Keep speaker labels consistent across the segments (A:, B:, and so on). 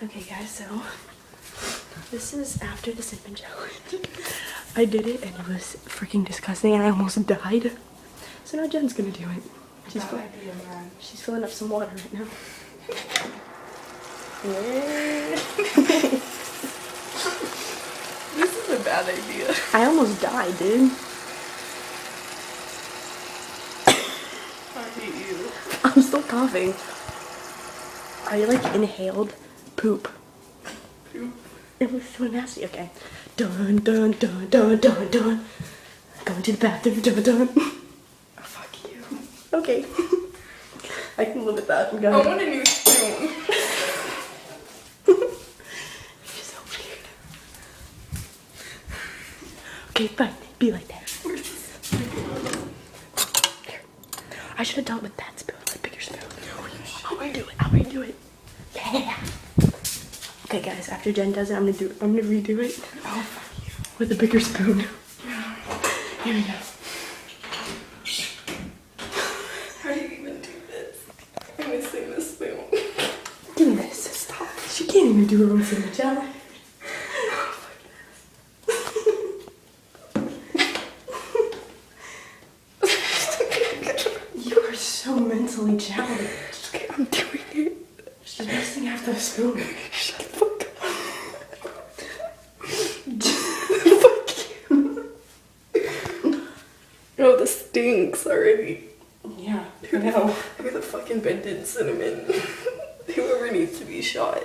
A: Okay guys, so this is after the cinnamon challenge. I did it and it was freaking disgusting and I almost died. So now Jen's gonna do it. She's filling up some water right now.
B: This is a bad idea.
A: I almost died, dude.
B: I hate you.
A: I'm still coughing. I like inhaled poop.
B: Poop.
A: It was so nasty. Okay. Dun dun dun dun dun dun. Going to the bathroom. Dun dun.
B: Oh, fuck you.
A: Okay. I can live with that. I'm
B: I
A: going.
B: want a new spoon.
A: You're so weird. Okay, fine. Be like that. Here. I should have done it with that spoon, like bigger spoon. How do you do it? How do you do it? Yeah. Okay, guys. After Jen does it, I'm gonna redo it.
B: Oh, fuck you.
A: With a bigger spoon. Here we go.
B: How do you even do this? I'm missing the spoon.
A: Give me this. Stop. She can't even do her own cinnamon challenge. You are so mentally challenged.
B: Okay, I'm doing it.
A: She's missing half the spoon.
B: Shut the fuck up. Oh, this stinks already.
A: Yeah, I know.
B: Who the fucking invented cinnamon? Whoever needs to be shot.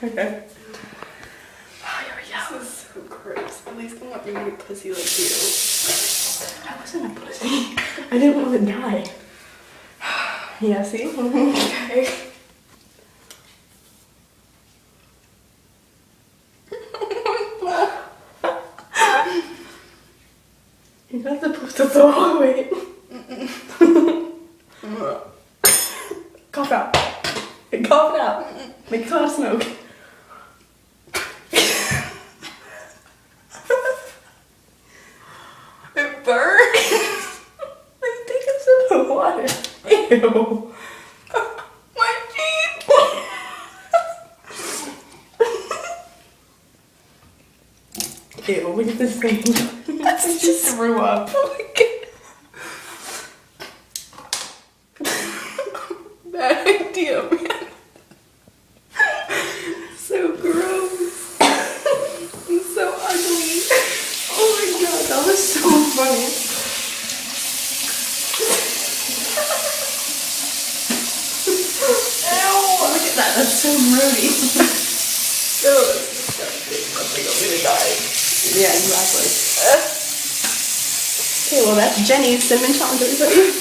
A: Okay.
B: Oh, this is so gross. At least I'm not being a pussy like you.
A: I wasn't a pussy. I didn't want to die. Yeah, see?
B: Okay.
A: You're not supposed to throw away. Cough out. Cough it out. Make a cloud of smoke.
B: It burns.
A: Like, take a sip of water. Ew.
B: My teeth.
A: Ew, look at this thing.
B: That's just threw up. Oh my god. Bad idea, man. So gross. And so ugly.
A: Oh my god, that was so funny. Ew, look at that, that's so grody.
B: Oh, that's disgusting. I think I'm gonna die.
A: Yeah, exactly. Okay, well that's Jenny's cinnamon challenge, everybody.